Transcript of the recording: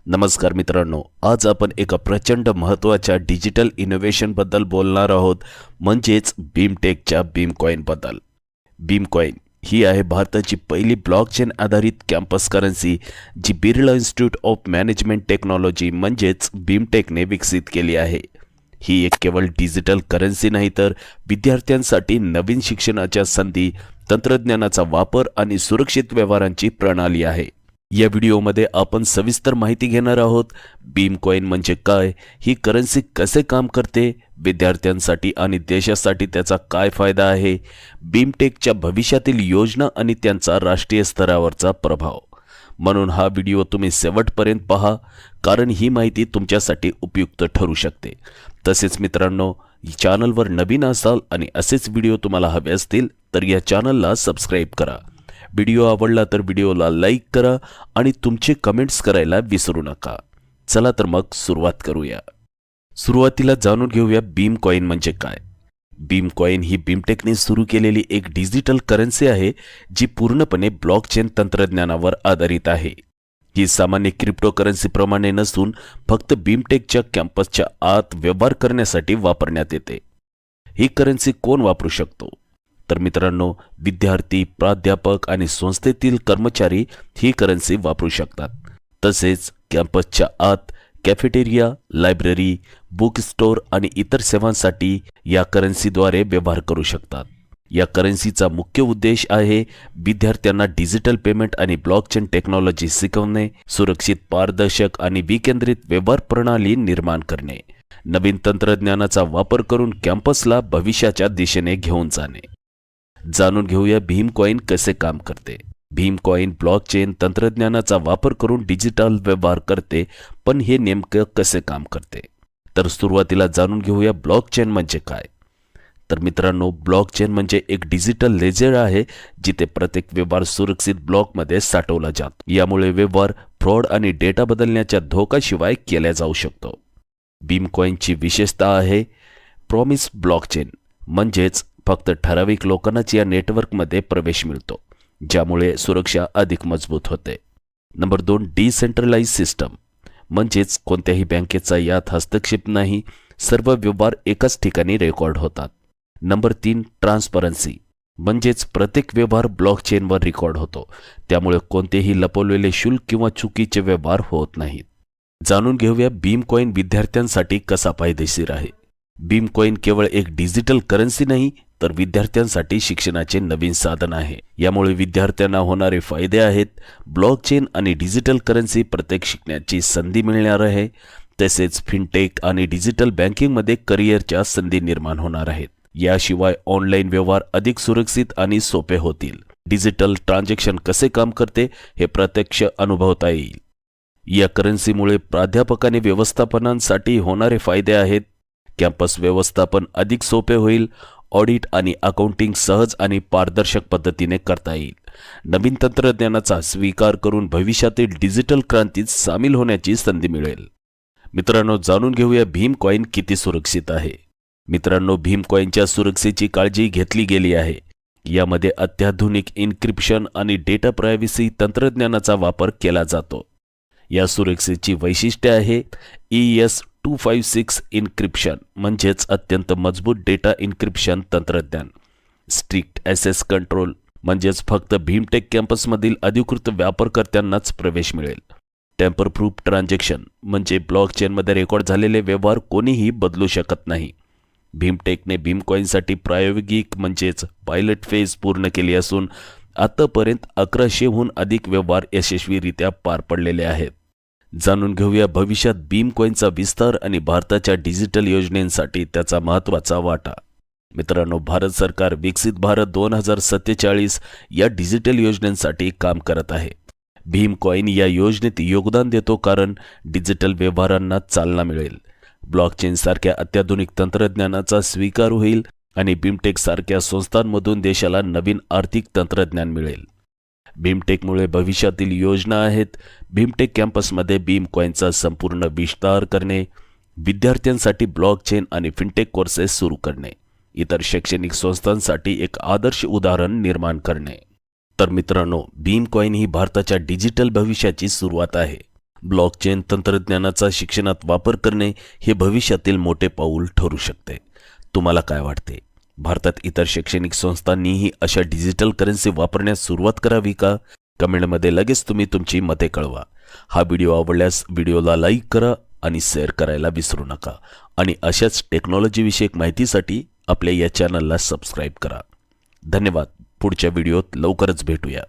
नमस्कार मित्रांनो, आज आपण एका प्रचंड महत्त्वाच्या डिजिटल इनोव्हेशनबद्दल बोलणार आहोत, म्हणजेच भीमटेकच्या भीमकॉईनबद्दल. भीमकॉईन ही आहे भारताची पहिली ब्लॉकचेन आधारित कॅम्पस करन्सी, जी Birla Institute of Management Technology म्हणजेच भीमटेकने विकसित केली आहे. ही एक केवळ डिजिटल करन्सी नाही, तर विद्यार्थ्यांसाठी नवीन शिक्षणाच्या संधी, तंत्रज्ञानाचा वापर आणि सुरक्षित व्यवहारांची प्रणाली आहे. या व्हिडिओमध्ये आपण सविस्तर माहिती घेणार आहोत. भीमकॉईन म्हणजे काय, ही करन्सी कसे काम करते, विद्यार्थ्यांसाठी आणि देशासाठी त्याचा काय फायदा आहे, भीमटेकच्या भविष्यातील योजना आणि त्यांचा राष्ट्रीय स्तरावरचा प्रभाव. म्हणून हा व्हिडिओ तुम्ही शेवटपर्यंत पहा, कारण ही माहिती तुमच्यासाठी उपयुक्त ठरू शकते. तसेच मित्रांनो, चॅनलवर नवीन असाल आणि असेच व्हिडिओ तुम्हाला हवे असतील तर या चॅनलला सबस्क्राईब करा. व्हिडिओ आवडला तर व्हिडिओला लाईक करा आणि तुमचे कमेंट्स करायला विसरू नका. चला तर मग सुरुवात करूया. सुरुवातीला जाणून घेऊया भीमकॉईन म्हणजे काय. भीमकॉईन ही भीमटेकने सुरू केलेली एक डिजिटल करन्सी आहे, जी पूर्णपणे ब्लॉकचेन तंत्रज्ञानावर आधारित आहे. ही सामान्य क्रिप्टोकरन्सीप्रमाणे नसून फक्त भीमटेकच्या कॅम्पसच्या आत व्यवहार करण्यासाठी वापरण्यात येते. ही करन्सी कोण वापरू शकतो? तर मित्रांनो, विद्यार्थी, प्राध्यापक आणि संस्थेतील कर्मचारी ही करन्सी वापरू शकतात. तसेच कॅम्पसच्या आत कॅफेटेरिया, लायब्ररी, बुक स्टोअर आणि इतर सेवांसाठी या करन्सीद्वारे व्यवहार करू शकतात. या करन्सीचा मुख्य उद्देश आहे विद्यार्थ्यांना डिजिटल पेमेंट आणि ब्लॉकचेन टेक्नॉलॉजी शिकवणे, सुरक्षित, पारदर्शक आणि विकेंद्रित व्यवहार प्रणाली निर्माण करणे, नवीन तंत्रज्ञानाचा वापर करून कॅम्पसला भविष्याच्या दिशेने घेऊन जाणे. जाणून घेऊया भीमकॉईन कसे काम करते. भीमकॉईन ब्लॉकचेन तंत्रज्ञानाचा वापर करून डिजिटल व्यवहार करते, पण हे नेमकं कसे काम करते? तर सुरुवातीला जाणून घेऊया ब्लॉकचेन म्हणजे काय. तर मित्रांनो, ब्लॉकचेन म्हणजे एक डिजिटल लेजर आहे, जिथे प्रत्येक व्यवहार सुरक्षित ब्लॉकमध्ये साठवला जातो. यामुळे व्यवहार, फ्रॉड आणि डेटा बदलण्याच्या धोक्याशिवाय केला जाऊ शकतो. भीमकॉईनची विशेषता आहे प्रॉमिस ब्लॉकचेन, म्हणजेच फक्त ठराविक लोकांनाच या नेटवर्कमध्ये प्रवेश मिळतो, ज्यामुळे सुरक्षा अधिक मजबूत होते. नंबर 2, डिसेंट्रलाइज सिस्टम, म्हणजेच कोणत्याही बँकेचा यात हस्तक्षेप नाही, सर्व व्यवहार एकाच ठिकाणी रेकॉर्ड होतात. नंबर 3, ट्रान्सपरन्सी, म्हणजेच प्रत्येक व्यवहार ब्लॉकचेनवर रेकॉर्ड होतो, त्यामुळे कोणतेही लपवलेले शुल्क किंवा चुकीचे व्यवहार होत नाहीत. जाणून घेऊया भीमकॉईन विद्यार्थ्यांसाठी कसा फायदेशीर आहे. भीमकॉईन केवळ एक डिजिटल करन्सी नाही, तर विद्यार्थ्यांसाठी शिक्षणाचे नवीन साधन आहे. यामुळे विद्यार्थ्यांना होणारे फायदे आहेत. ब्लॉकचेन आणि डिजिटल करन्सी प्रत्येक शिकण्याची संधी मिळणार आहे. तसेच फिनटेक आणि डिजिटल बँकिंगमध्ये करिअरच्या संधी निर्माण होणार आहेत. याशिवाय ऑनलाईन व्यवहार अधिक सुरक्षित आणि सोपे होतील. डिजिटल ट्रान्झॅक्शन कसे काम करते हे प्रत्यक्ष अनुभवता येईल. या करन्सीमुळे प्राध्यापक आणि व्यवस्थापनांसाठी होणारे फायदे आहेत. कॅम्पस व्यवस्थापन अधिक सोपे होईल. ऑडिट आणि अकाउंटिंग सहज आणि पारदर्शक पद्धतीने करता येईल. नवीन तंत्रज्ञानाचा स्वीकार करून भविष्यातील डिजिटल क्रांतीत सामील होण्याची संधी मिळेल. मित्रांनो, जाणून घेऊया भीमकॉईन किती सुरक्षित आहे. मित्रांनो, भीमकॉईनच्या सुरक्षेची काळजी घेतली गेली आहे. यामध्ये अत्याधुनिक इन्क्रिप्शन आणि डेटा प्रायव्हसी तंत्रज्ञानाचा वापर केला जातो. या सुरक्षेची वैशिष्ट्ये आहे ES-256 इन्क्रिप्शन, म्हणजेच अत्यंत मजबूत डेटा इन्क्रिप्शन तंत्रज्ञान. स्ट्रिक्ट ॲक्सेस कंट्रोल, म्हणजेच फक्त भीमटेक कॅम्पसमधील अधिकृत वापरकर्त्यांनाच प्रवेश मिळेल. टेम्पर प्रूफ ट्रान्झॅक्शन, म्हणजे ब्लॉकचेनमध्ये रेकॉर्ड झालेले व्यवहार कोणीही बदलू शकत नाही. भीमटेकने भीमकॉईनसाठी प्रायोगिक म्हणजेच पायलट फेज पूर्ण केली असून आतापर्यंत 1100हून अधिक व्यवहार यशस्वीरित्या पार पडलेले आहेत. जाणून घेऊया भविष्यात भीमकॉईनचा विस्तार आणि भारताच्या डिजिटल योजनेसाठी त्याचा महत्त्वाचा वाटा. मित्रांनो, भारत सरकार विकसित भारत 2047 या डिजिटल योजनेसाठी काम करत आहे. भीमकॉईन या योजनेत योगदान देतो, कारण डिजिटल व्यवहारांना चालना मिळेल, ब्लॉकचेन सारख्या अत्याधुनिक तंत्रज्ञानाचा स्वीकार होईल आणि भीमटेक सारख्या संस्थांमधून देशाला नवीन आर्थिक तंत्रज्ञान मिळेल. भीमटेकमुळे भविष्यातील योजना आहेत. भीमटेक कॅम्पसमध्ये भीमकॉईनचा संपूर्ण विस्तार करणे, विद्यार्थ्यांसाठी ब्लॉकचेन आणि फिनटेक कोर्सेस सुरू करणे, इतर शैक्षणिक संस्थांसाठी एक आदर्श उदाहरण निर्माण करणे. तर मित्रांनो, भीमकॉईन ही भारताच्या डिजिटल भविष्याची सुरुवात आहे. ब्लॉकचेन तंत्रज्ञानाचा शिक्षणात वापर करणे हे भविष्यातील मोठे पाऊल ठरू शकते. तुम्हाला काय वाटते? भारतात इतर शैक्षणिक संस्थांनीही अशा डिजिटल करन्सी वापरण्यास सुरुवात करावी का? कमेंटमध्ये लगेच तुम्ही तुमची मते कळवा. हा व्हिडिओ आवडल्यास व्हिडिओला लाईक करा आणि शेअर करायला विसरू नका. आणि अशाच टेक्नॉलॉजीविषयक माहितीसाठी आपल्या या चॅनलला सबस्क्राईब करा. धन्यवाद. पुढच्या व्हिडिओत लवकरच भेटूया.